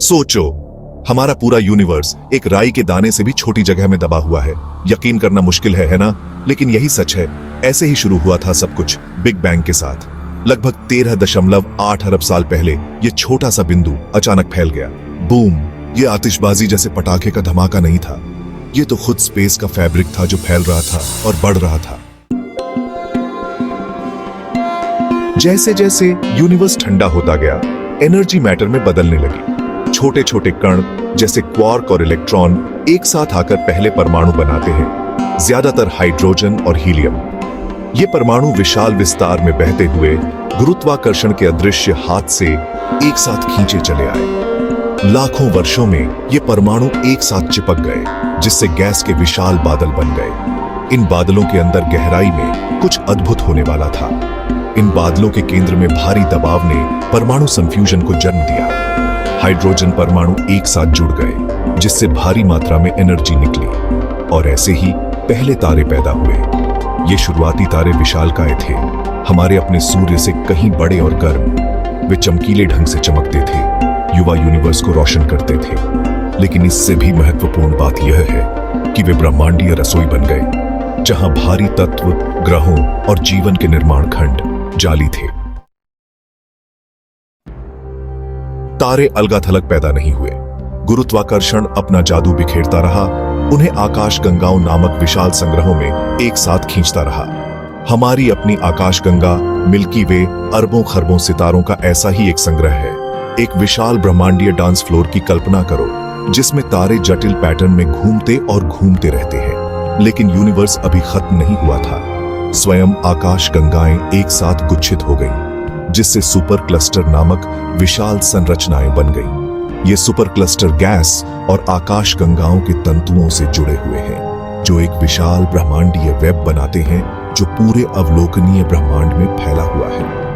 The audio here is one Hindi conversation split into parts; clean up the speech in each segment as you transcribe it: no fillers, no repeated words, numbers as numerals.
सोचो, हमारा पूरा यूनिवर्स एक राई के दाने से भी छोटी जगह में दबा हुआ है। यकीन करना मुश्किल है ना? लेकिन यही सच है। ऐसे ही शुरू हुआ था सब कुछ बिग बैंग के साथ। लगभग 13.8 अरब साल पहले यह छोटा सा बिंदु अचानक फैल गया। बूम! यह आतिशबाजी जैसे पटाखे का धमाका नहीं था, यह तो खुद स्पेस का फैब्रिक था जो फैल रहा था और बढ़ रहा था। जैसे जैसे यूनिवर्स ठंडा होता गया, एनर्जी मैटर में बदलने लगी। छोटे छोटे कण जैसे क्वार्क और इलेक्ट्रॉन एक साथ आकर पहले परमाणु बनाते हैं, ज्यादातर हाइड्रोजन और हीलियम। ये परमाणु विशाल विस्तार में बहते हुए गुरुत्वाकर्षण के अदृश्य हाथ से एक साथ खींचे चले आए। लाखों वर्षों में ये परमाणु एक साथ चिपक गए, जिससे गैस के विशाल बादल बन गए। इन बादलों के अंदर गहराई में कुछ अद्भुत होने वाला था। इन बादलों के केंद्र में भारी दबाव ने परमाणु संफ्यूजन को जन्म दिया। हाइड्रोजन परमाणु एक साथ जुड़ गए, जिससे भारी मात्रा में एनर्जी निकली, और ऐसे ही पहले तारे पैदा हुए। ये शुरुआती तारे विशालकाय थे, हमारे अपने सूर्य से कहीं बड़े और गर्म। वे चमकीले ढंग से चमकते थे, युवा यूनिवर्स को रोशन करते थे। लेकिन इससे भी महत्वपूर्ण बात यह है कि वे ब्रह्मांडीय रसोई बन गए, जहां भारी तत्व, ग्रहों और जीवन के निर्माण खंड जाली थे। तारे अलग-थलग पैदा नहीं हुए। गुरुत्वाकर्षण अपना जादू बिखेरता रहा, उन्हें आकाश गंगाओं नामक विशाल संग्रहों में एक साथ खींचता रहा। हमारी अपनी आकाश गंगा मिल्की वे अरबों खरबों सितारों का ऐसा ही एक संग्रह है। एक विशाल ब्रह्मांडीय डांस फ्लोर की कल्पना करो, जिसमें तारे जटिल पैटर्न में घूमते और घूमते रहते हैं। लेकिन यूनिवर्स अभी खत्म नहीं हुआ था। स्वयं आकाश गंगाएं एक साथ गुच्छित हो गईं, जिससे सुपर क्लस्टर नामक विशाल संरचनाएं बन गईं। ये सुपर क्लस्टर गैस और आकाश गंगाओं के तंतुओं से जुड़े हुए हैं, जो एक विशाल ब्रह्मांडीय वेब बनाते हैं, जो पूरे अवलोकनीय ब्रह्मांड में फैला हुआ है।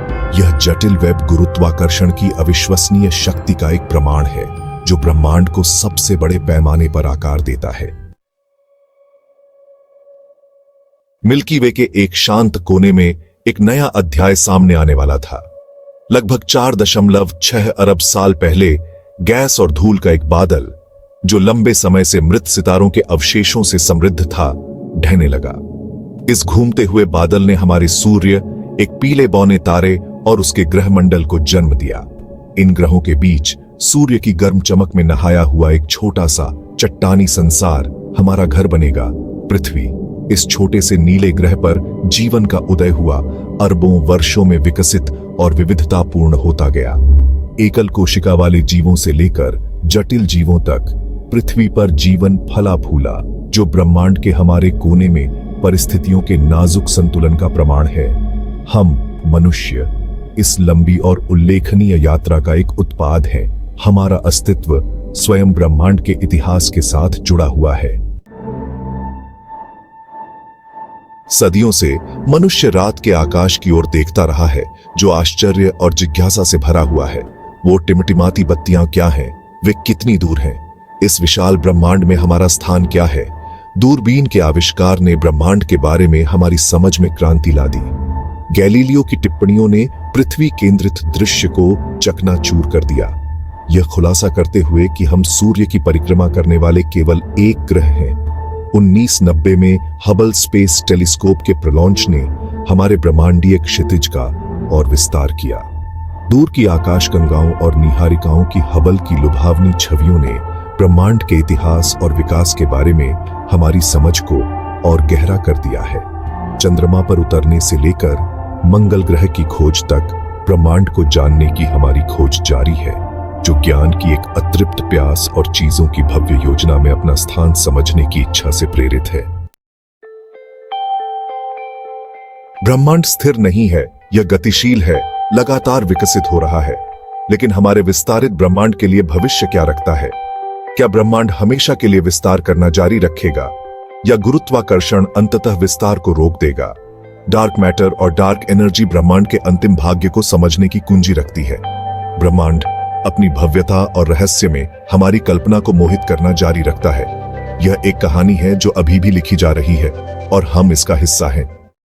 यह जटिल वेब गुरुत्वाकर्षण की अविश्वसनीय शक्ति का एक प्रमाण है, जो ब्रह्मांड को सबसे बड़े पैमाने पर आकार देता है। मिल्की वे के एक शांत कोने में एक नया अध्याय सामने आने वाला था। लगभग 4.6 अरब साल पहले गैस और धूल का एक बादल, जो लंबे समय से मृत सितारों के अवशेषों से समृद्ध था, ढहने लगा। इस घूमते हुए बादल ने हमारे सूर्य, एक पीले बौने तारे और उसके ग्रहमंडल को जन्म दिया। इन ग्रहों के बीच सूर्य की गर्म चमक में नहाया हुआ एक छोटा सा चट्टानी संसार हमारा घर बनेगा, पृथ्वी। इस छोटे से नीले ग्रह पर जीवन का उदय हुआ, अरबों वर्षों में विकसित और विविधतापूर्ण होता गया। एकल कोशिका वाले जीवों से लेकर जटिल जीवों तक पृथ्वी पर जीवन फला फूला, जो ब्रह्मांड के हमारे कोने में परिस्थितियों के नाजुक संतुलन का प्रमाण है। हम मनुष्य इस लंबी और उल्लेखनीय यात्रा का एक उत्पाद है। हमारा अस्तित्व स्वयं ब्रह्मांड के इतिहास के साथ जुड़ा हुआ है। सदियों से मनुष्य रात के आकाश की ओर देखता रहा है, जो आश्चर्य और जिज्ञासा से भरा हुआ है। वो टिमटिमाती बत्तियां क्या हैं? वे कितनी दूर हैं? इस विशाल ब्रह्मांड में हमारा स्थान क्या है? दूरबीन के आविष्कार ने ब्रह्मांड के बारे में हमारी समझ में क्रांति ला दी। गैलीलियो की टिप्पणियों ने पृथ्वी केंद्रित दृश्य को चकनाचूर कर दिया, यह खुलासा करते हुए कि हम सूर्य की परिक्रमा करने वाले केवल एक ग्रह हैं। 1990 में हबल स्पेस टेलीस्कोप के प्रलॉन्च ने हमारे ब्रह्मांडीय क्षितिज का और विस्तार किया। दूर की आकाशगंगाओं और निहारिकाओं की हबल की लुभावनी छवियों ने ब्रह्मांड के इतिहास और विकास के बारे में हमारी समझ को और गहरा कर दिया है। चंद्रमा पर उतरने से लेकर मंगल ग्रह की खोज तक ब्रह्मांड को जानने की हमारी खोज जारी है, जो ज्ञान की एक अतृप्त प्यास और चीजों की भव्य योजना में अपना स्थान समझने की इच्छा से प्रेरित है। ब्रह्मांड स्थिर नहीं है, यह गतिशील है, लगातार विकसित हो रहा है। लेकिन हमारे विस्तारित ब्रह्मांड के लिए भविष्य क्या रखता है? क्या ब्रह्मांड हमेशा के लिए विस्तार करना जारी रखेगा, या गुरुत्वाकर्षण अंततः विस्तार को रोक देगा? डार्क मैटर और डार्क एनर्जी ब्रह्मांड के अंतिम भाग्य को समझने की कुंजी रखती है। ब्रह्मांड अपनी भव्यता और रहस्य में हमारी कल्पना को मोहित करना जारी रखता है। यह एक कहानी है जो अभी भी लिखी जा रही है, और हम इसका हिस्सा हैं।